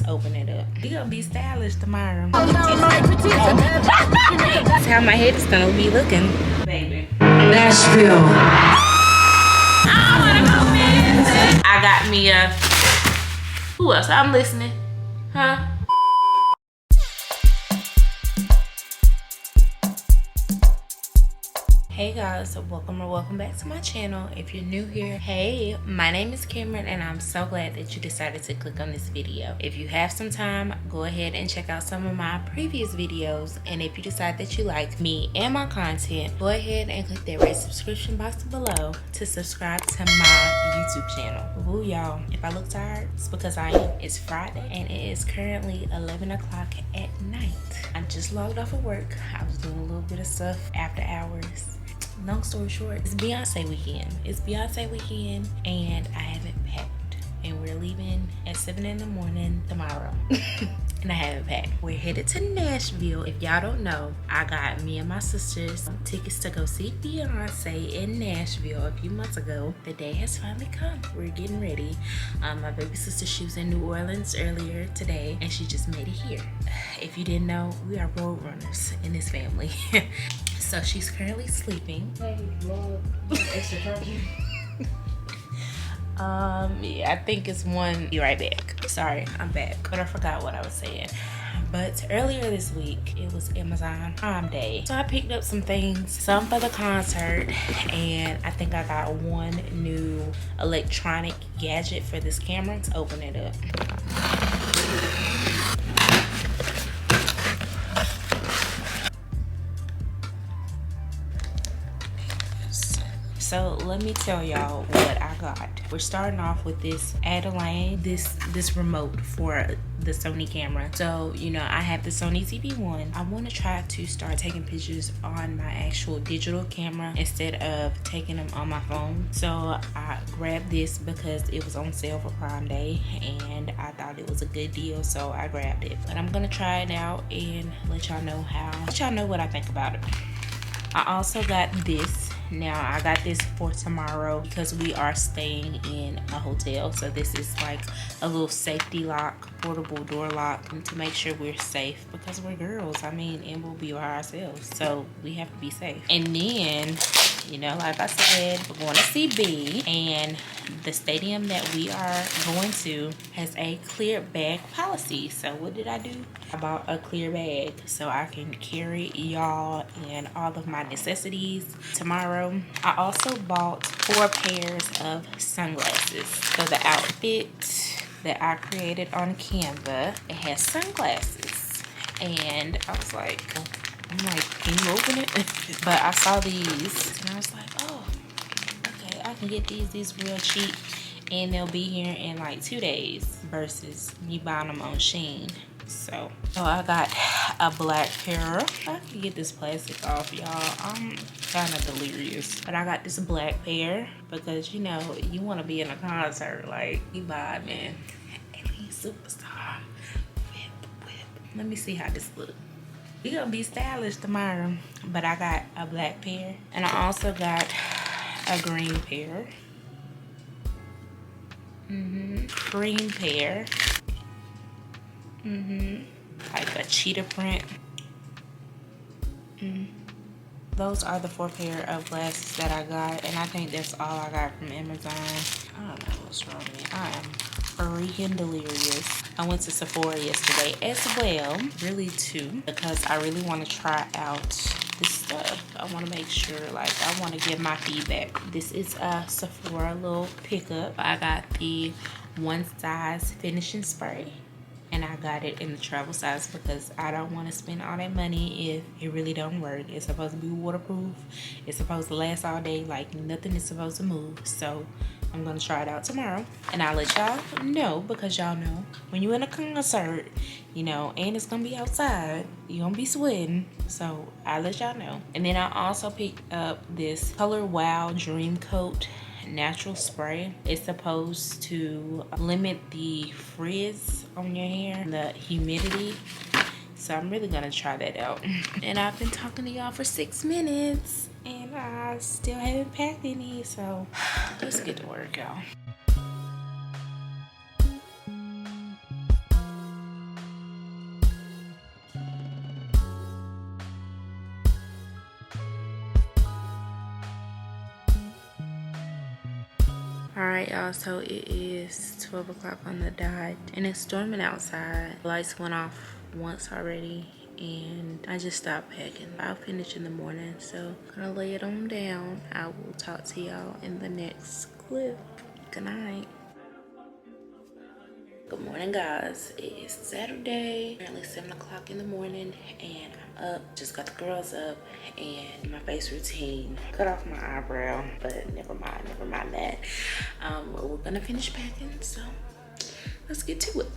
open it up. We gonna be stylish tomorrow. That's how my head is gonna be looking, baby. Nashville. I got me a. Who else? I'm listening. Huh? Hey guys, welcome back to my channel. If you're new here, hey, my name is Cameron and I'm so glad that you decided to click on this video. If you have some time, go ahead and check out some of my previous videos, and if you decide that you like me and my content, go ahead and click that red subscription box below to subscribe to my YouTube channel. Woo, y'all, if I look tired, it's because I am. It's Friday and it is currently 11 o'clock at night. I just logged off of work. I was doing a little bit of stuff after hours. Long story short, it's Beyonce weekend. It's Beyonce weekend and I haven't packed. And we're leaving at 7 in the morning tomorrow. And I haven't packed. We're headed to Nashville. If y'all don't know, I got me and my sisters tickets to go see Beyonce in Nashville a few months ago. The day has finally come. We're getting ready. My baby sister, she was in New Orleans earlier today and she just made it here. If you didn't know, we are road runners in this family. So she's currently sleeping. Hey, vlog. Extra turkey. Yeah, I think it's one. Be right back. Sorry, I'm back. But I forgot what I was saying. But earlier this week, it was Amazon Prime Day. So I picked up some things, some for the concert, and I think I got one new electronic gadget for this camera. Let's open it up. So let me tell y'all what I got. We're starting off with this Adeline, this remote for the Sony camera. So, you know, I have the Sony TV1. I want to try to start taking pictures on my actual digital camera instead of taking them on my phone. So I grabbed this because it was on sale for Prime Day and I thought it was a good deal, so I grabbed it. But I'm gonna try it out and let y'all know what I think about it. I also got this. Now I got this for tomorrow because we are staying in a hotel, so this is like a little safety lock, portable door lock to make sure we're safe because we're girls. I mean, and we'll be by ourselves, so we have to be safe. And then, you know, like I said, we're going to see B, and the stadium that we are going to has a clear bag policy. So what did I do? I bought a clear bag so I can carry y'all and all of my necessities tomorrow. I also bought 4 pairs of sunglasses. So the outfit that I created on Canva, it has sunglasses. And I was like, can you open it? But I saw these and I was like, oh, okay, I can get these real cheap and they'll be here in like 2 days versus me buying them on Shein. So I got a black pair. I can get this plastic off, y'all. I'm kind of delirious. But I got this black pair because, you know, you want to be in a concert like you vibe, man. Alien superstar. Whip. Let me see how this looks. We gonna be stylish tomorrow. But I got a black pair. And I also got a green pair. Cream pair. Like a cheetah print. Those are the 4 pair of glasses that I got, and I think that's all I got from Amazon. I don't know what's wrong with me. I am freaking delirious. I went to Sephora yesterday as well, really too, because I really want to try out this stuff. I want to make sure, like, I want to give my feedback. This is a Sephora little pickup. I got the one size finishing spray. And I got it in the travel size because I don't want to spend all that money if it really don't work. It's supposed to be waterproof. It's supposed to last all day. Like, nothing is supposed to move. So I'm going to try it out tomorrow. And I'll let y'all know, because y'all know when you're in a concert, you know, and it's going to be outside, you're going to be sweating. So I'll let y'all know. And then I also picked up this Color Wow Dream Coat natural spray. It's supposed to limit the frizz on your hair, the humidity. So I'm really gonna try that out. And I've been talking to y'all for 6 minutes and I still haven't packed any, so let's get to work, y'all. Alright y'all, so it is 12 o'clock on the dot and it's storming outside. Lights went off once already and I just stopped packing. I'll finish in the morning, so I'm gonna lay it on down. I will talk to y'all in the next clip. Good night. Good morning guys, it is Saturday, apparently 7 o'clock in the morning, and I'm up. Just got the girls up and my face routine. Cut off my eyebrow, but never mind that. We're gonna finish packing, so let's get to it.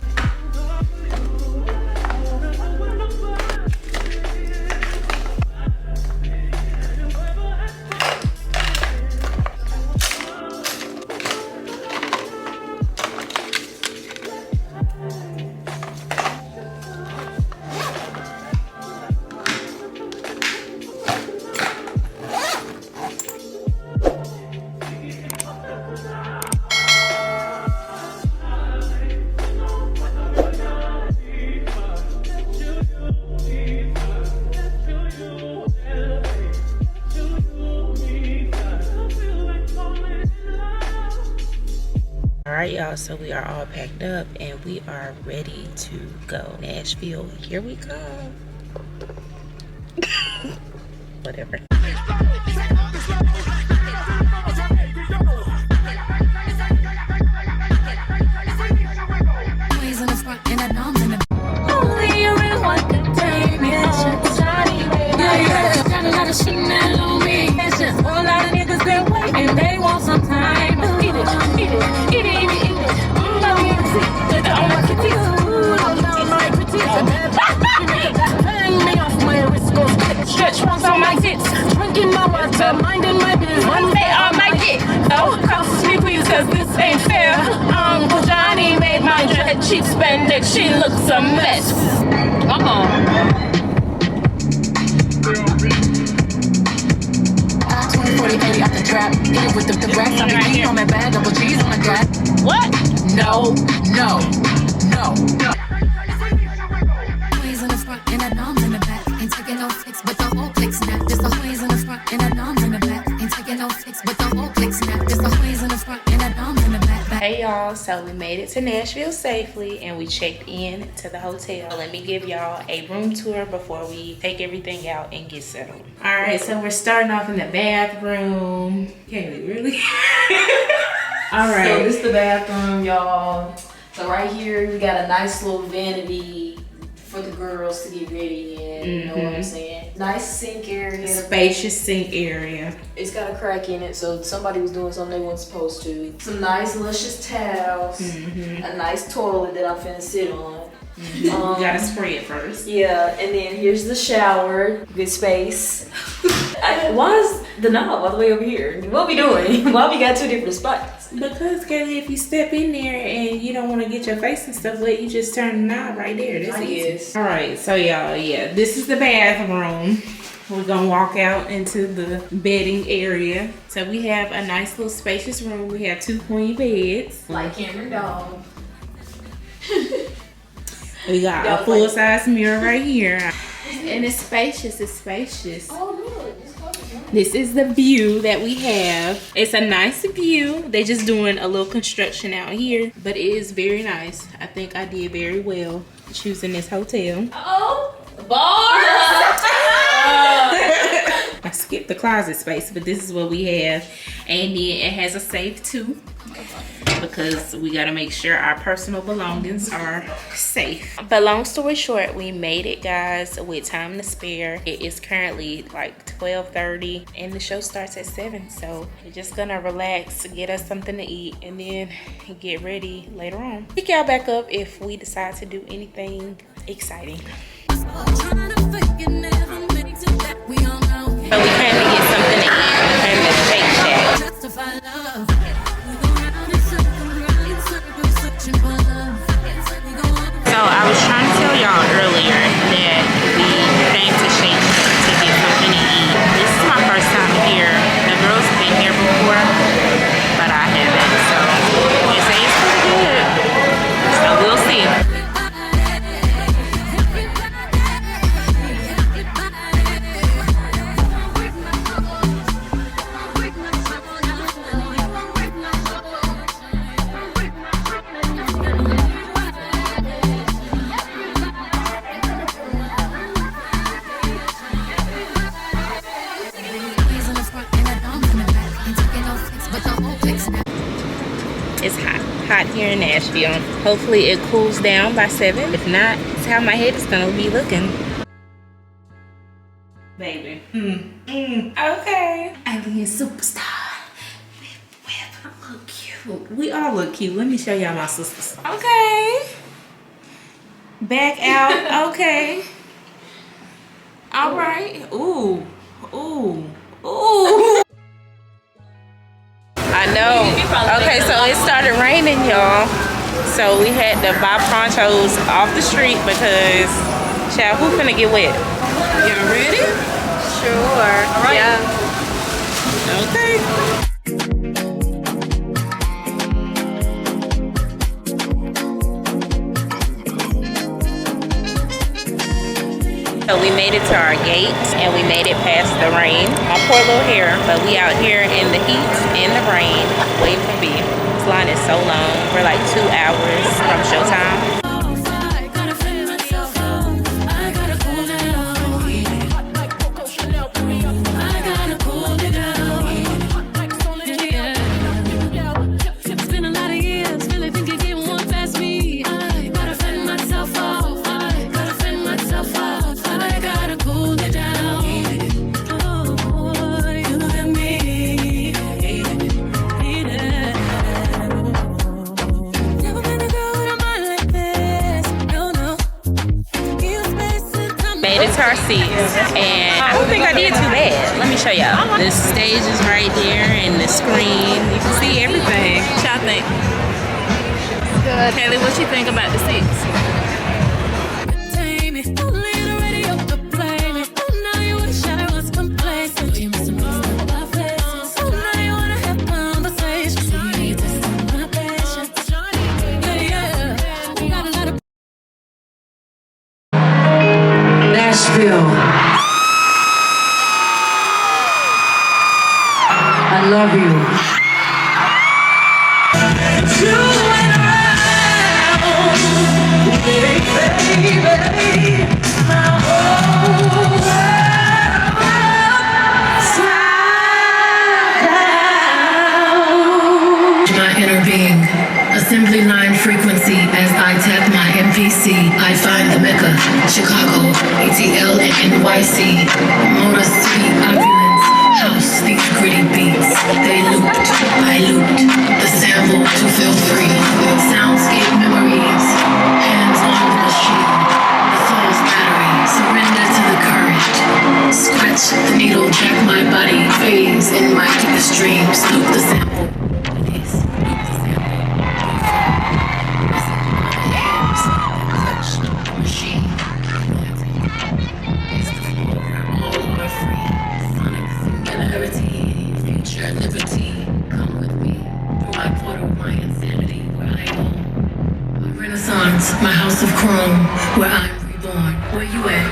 Alright y'all, so we are all packed up and we are ready to go. Nashville, here we come. Whatever. Stretch marks on my tits, drinking my water, minding my business. One day I might get no cost me please, cause this ain't fair. Uncle Johnny made my dread cheap spandex, she looks a mess. 20-40 baby out the trap, get it with the racks. I be beat on my bag, double G's on my gut. What? No. In the front and a noms in the back, ain't taking no flicks, but the whole click snap. Just the hoes in the front and a noms in the back, ain't taking no flicks, but the whole click snap. Just the hoes in the front and a noms in the back. Hey y'all, so we made it to Nashville safely and we checked in to the hotel. Let me give y'all a room tour before we take everything out and get settled. All right, so we're starting off in the bathroom. Kaylee, really? All right. So this is the bathroom, y'all. So right here, we got a nice little vanity for the girls to get ready in. You know what I'm saying? Nice sink area. Spacious sink area. It's got a crack in it, so somebody was doing something they weren't supposed to. Some nice luscious towels. A nice toilet that I'm finna sit on. You gotta spray it first. Yeah, and then here's the shower. Good space. Why is the knob all the way over here? What we doing? Why we got two different spots? Because Kaylee, if you step in there and you don't want to get your face and stuff wet, you just turn the knob right there. That's easy. All right, so y'all, yeah, this is the bathroom. We're gonna walk out into the bedding area. So we have a nice little spacious room. We have 2 queen beds. Like Cameron Dog. We got a full-size mirror right here. And it's spacious, Oh, good. This is the view that we have. It's a nice view. They're just doing a little construction out here, but it is very nice. I think I did very well choosing this hotel. Oh, bar! I skipped the closet space, but this is what we have. And then it has a safe too, because we got to make sure our personal belongings are safe. But long story short, we made it, guys, with time to spare. It is currently like 12:30 and the show starts at 7, so we're just gonna relax, get us something to eat, and then get ready later on. Pick y'all back up if we decide to do anything exciting. So we came to get something to eat. We came to Shake Shack. So I was trying to tell y'all earlier that we came to Shake Shack to get something to eat. This is my first time here. The girls have been here before, but I haven't. So they say it's pretty good. So we'll see. here in Nashville. Hopefully it cools down by 7. If not, it's how my head is gonna be looking. Baby. Okay. Alien superstar. I look cute. We all look cute. Let me show y'all my sisters. Okay. Back out. Okay. All right. Ooh. Ooh. Ooh. I know. Okay, so it started raining, y'all. So we had to buy ponchos off the street because, child, who finna get wet? Y'all ready? Sure. All right. Yeah. Okay. So we made it to our gate and we made it past the rain. My poor little hair, but we out here in the heat, in the rain, waiting for B. This line is so long. We're like 2 hours from showtime. Our seats, and I don't think I did too bad. Let me show y'all. The stage is right there and the screen. You can see everything. What y'all think? Good. Kaylee, what you think about the seats? Nashville. I love you. My inner being. Assembly line frequency as I tap my MPC. I find the Mecca, Chicago, ATL and NYC. Motor City opulence, house these gritty beats. They looped, I looped, the sample to feel free. Soundscape memories, hands on the machine. The soul's battery, surrender to the current. Scratch the needle, jack my body, phase in my deepest dreams. Loop the sample. Liberty, come with me through my portal, my insanity, where I am. My renaissance, my house of chrome, where I'm reborn. Where you at?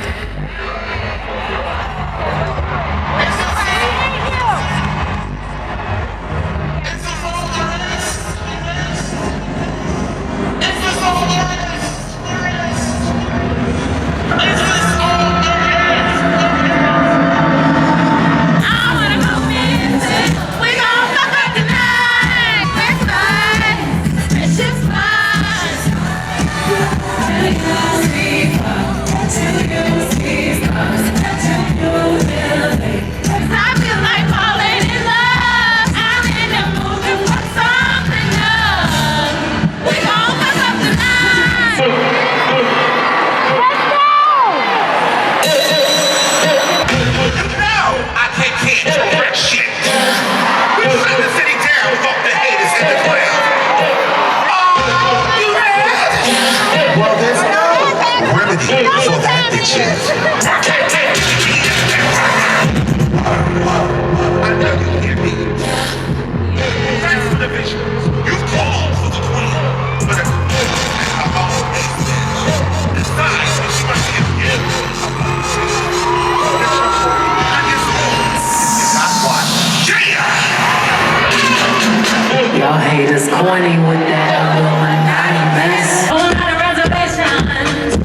Y'all haters corny with that Illuminati mess. Whole lot of reservations,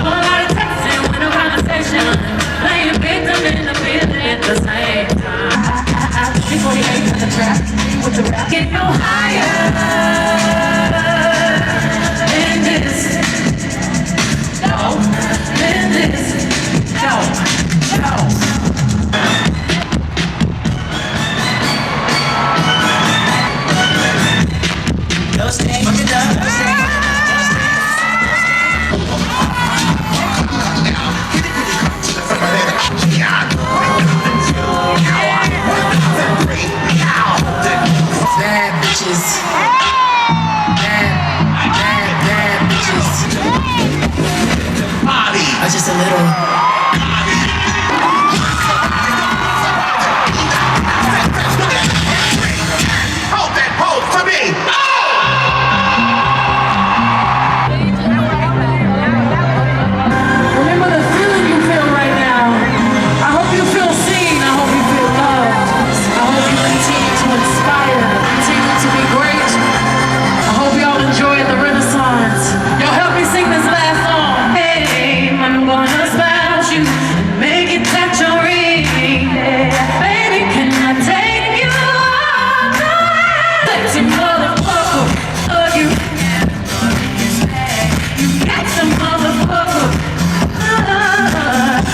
whole lot of texting with no conversation. Playing victim in the building at the same time. 348 with the trap, with the rap. Get no higher. little. Hold that pose for me. Remember the feeling you feel right now. I hope you feel seen. I hope you feel loved. I hope you continue to inspire, continue to be great. I hope y'all enjoy the Renaissance. Y'all help me sing this last song. Hey, I'm gonna spout you and make it touch your ring. Yeah. Baby, can I take you all night? Sexy motherfucker, love you. You got some motherfucker.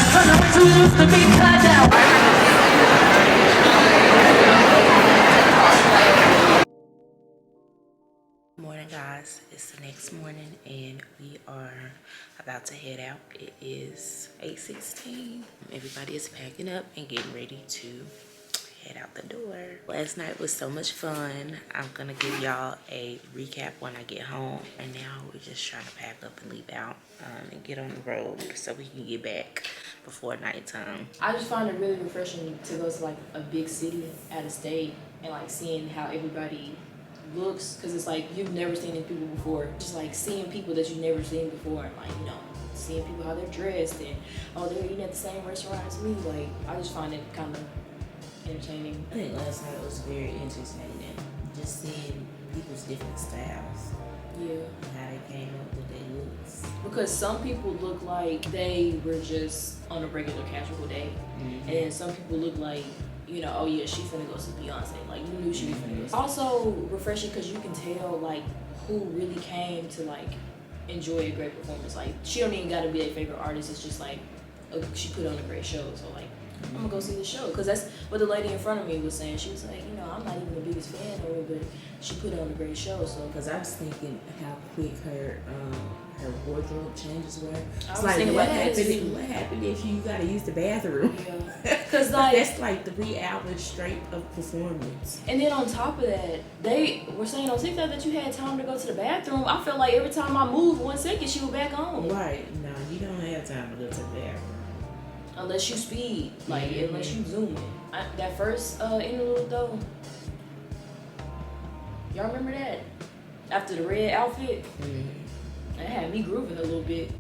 I know it's too loose to be tied down. Morning, guys. It's the next morning and we are about to head out. It is 8:16. Everybody is packing up and getting ready to head out the door. Last night was so much fun. I'm gonna give y'all a recap when I get home, and now we're just trying to pack up and leave out and get on the road so we can get back before nighttime. I just find it really refreshing to go to like a big city out of state and like seeing how everybody looks, because it's like you've never seen these people before. Just like seeing people that you've never seen before, and like, you know, seeing people how they're dressed and oh, they're eating at the same restaurant as me. Like, I just find it kind of entertaining. I think last night was very entertaining, just seeing people's different styles. Yeah. And how they came up with their looks. Because some people look like they were just on a regular casual day, and some people look like, you know, oh yeah, she's finna go see Beyonce. Like, you knew she was finna go see. Also refreshing because you can tell like who really came to like enjoy a great performance. Like, she don't even gotta be a favorite artist. It's just like she put on a great show. So like, I'm gonna go see the show, because that's what the lady in front of me was saying. She was like, you know, I'm not even the biggest fan of her, but she put on a great show. So because I was thinking how quick her wardrobe changes were. It's was like, thinking what about that happened? too. What happened if you gotta use the bathroom? Yeah. Cause like that's like 3 hours straight of performance. And then on top of that, they were saying on TikTok that you had time to go to the bathroom. I felt like every time I moved 1 second, she was back on. Right. No, you don't have time to go to the bathroom. Unless you speed, like unless you zoom in. That first interlude though, y'all remember that? After the red outfit, that had me grooving a little bit.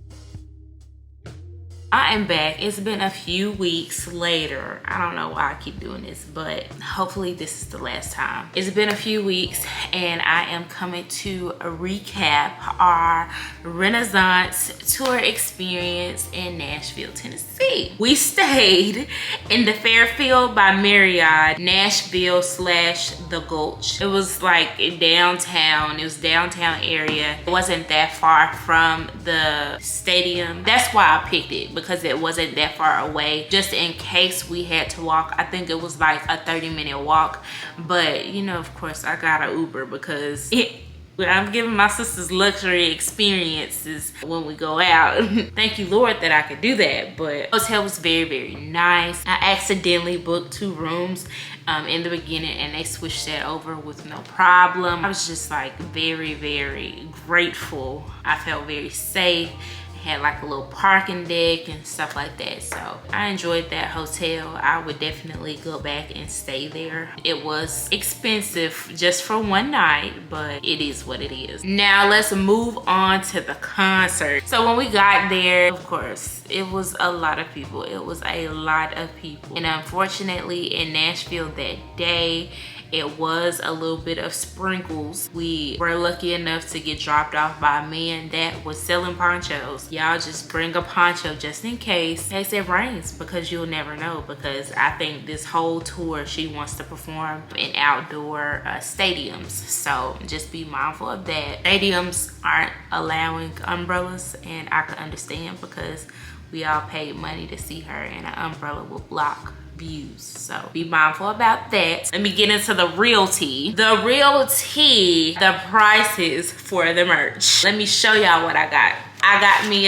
I am back. It's been a few weeks later. I don't know why I keep doing this, but hopefully this is the last time. It's been a few weeks and I am coming to recap our Renaissance tour experience in Nashville, Tennessee. We stayed in the Fairfield by Marriott, Nashville / the Gulch. It was like downtown. It was downtown area. It wasn't that far from the stadium. That's why I picked it, because it wasn't that far away, just in case we had to walk. I think it was like a 30-minute walk, but you know, of course I got an Uber because I'm giving my sisters luxury experiences when we go out. Thank you, Lord, that I could do that. But the hotel was very, very nice. I accidentally booked 2 rooms in the beginning and they switched that over with no problem. I was just like very, very grateful. I felt very safe. Had like a little parking deck and stuff like that, so I enjoyed that hotel. I would definitely go back and stay there. It was expensive just for one night, but it is what it is. Now let's move on to the concert. So when we got there, of course, it was a lot of people. It was a lot of people, and unfortunately in Nashville that day, it was a little bit of sprinkles. We were lucky enough to get dropped off by a man that was selling ponchos. Y'all just bring a poncho just in case it rains, because you'll never know, because I think this whole tour she wants to perform in outdoor stadiums. So just be mindful of that. Stadiums aren't allowing umbrellas, and I can understand because we all paid money to see her, and an umbrella will block views, so be mindful about that. Let me get into the real tea. The real tea, the prices for the merch. Let me show y'all what I got. I got me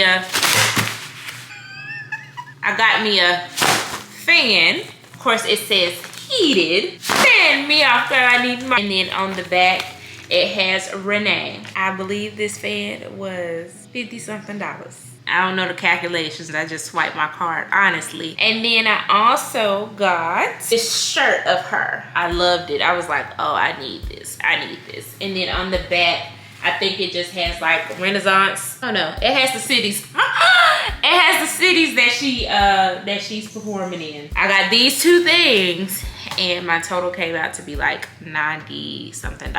a fan. Of course it says heated. Fan me after I need my. And then on the back it has Renee. I believe this fan was $50-something. I don't know the calculations. I just swiped my card, honestly. And then I also got this shirt of her. I loved it. I was like, oh, I need this. I need this. And then on the back, I think it just has like Renaissance. Oh no, it has the cities. It has the cities that she's performing in. I got these two things and my total came out to be like $90 something.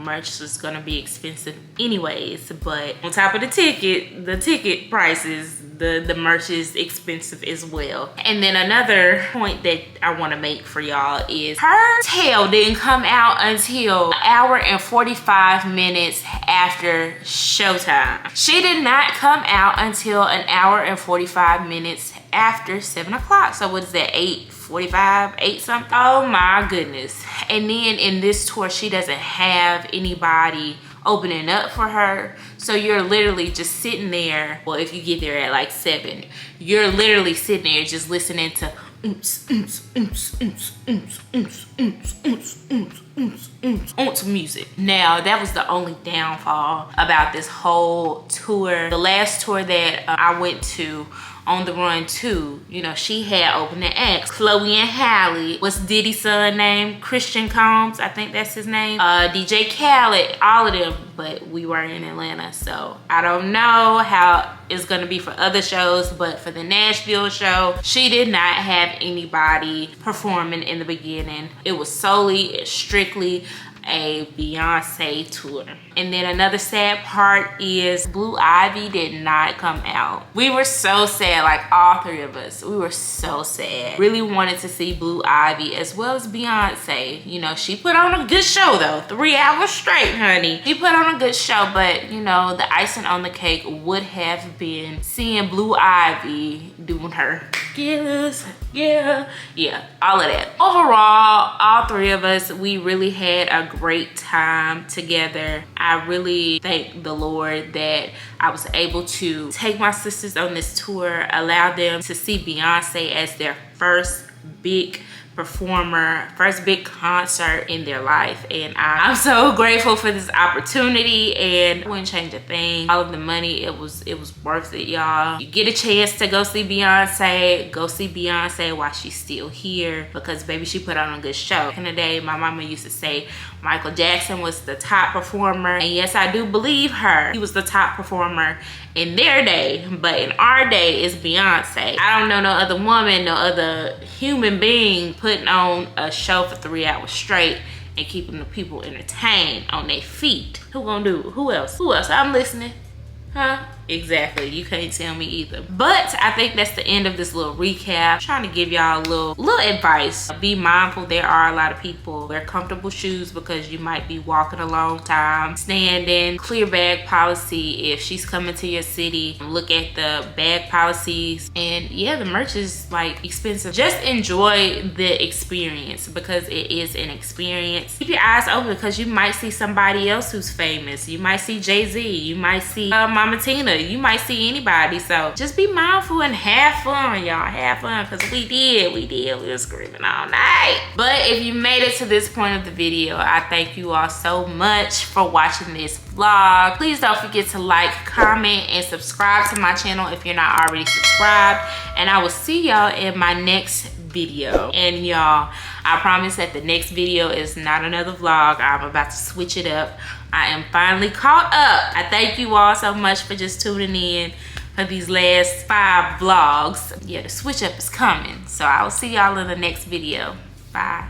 Merch was gonna be expensive anyways, but on top of the ticket prices, the merch is expensive as well. And then another point that I want to make for y'all is her tail didn't come out until an hour and 45 minutes after showtime. She did not come out until an hour and 45 minutes after 7 o'clock. So what is that, 8:45, 8 something? Oh my goodness. And then in this tour, she doesn't have anybody opening up for her. So you're literally just sitting there. Well, if you get there at like 7, you're literally sitting there just listening to music. Now, that was the only downfall about this whole tour. The last tour that I went to, On the Run 2, you know, she had opening acts. Chloe and Halle. What's Diddy's son name? Christian Combs, I think that's his name. DJ Khaled, all of them. But we were in Atlanta, so I don't know how it's gonna be for other shows, but for the Nashville show, she did not have anybody performing in the beginning. It was solely, strictly a Beyonce tour. And then another sad part is Blue Ivy did not come out. We were so sad, like all three of us. We were so sad. Really wanted to see Blue Ivy as well as Beyonce. You know, she put on a good show though. 3 hours straight, honey. She put on a good show, but you know, the icing on the cake would have been seeing Blue Ivy doing her skills. Yeah, all of that. Overall, all three of us, we really had a great time together. I really thank the Lord that I was able to take my sisters on this tour, allow them to see Beyonce as their first big performer, first big concert in their life. And I'm so grateful for this opportunity, and I wouldn't change a thing. All of the money, it was worth it, y'all. You get a chance to go see Beyonce while she's still here, because baby, she put on a good show. Back in the day, my mama used to say Michael Jackson was the top performer, and yes, I do believe her. He was the top performer in their day, but in our day, it's Beyonce. I don't know no other woman, no other human being putting on a show for 3 hours straight and keeping the people entertained on their feet. Who gonna do it? Who else? I'm listening. Huh? Exactly. You can't tell me either. But I think that's the end of this little recap. I'm trying to give y'all a little advice. Be mindful. There are a lot of people. Wear comfortable shoes because you might be walking a long time. Standing. Clear bag policy. If she's coming to your city, look at the bag policies. And yeah, the merch is like expensive. Just enjoy the experience because it is an experience. Keep your eyes open because you might see somebody else who's famous. You might see Jay-Z. You might see Mama Tina. You might see anybody. So just be mindful and have fun, y'all. Have fun, because we were screaming all night. But if you made it to this point of the video, I thank you all so much for watching this vlog. Please don't forget to like, comment, and subscribe to my channel if you're not already subscribed. And I will see y'all in my next video. And y'all, I promise that the next video is not another vlog. I'm about to switch it up. I am finally caught up. I thank you all so much for just tuning in for these last 5 vlogs. Yeah, the switch up is coming. So I will see y'all in the next video. Bye.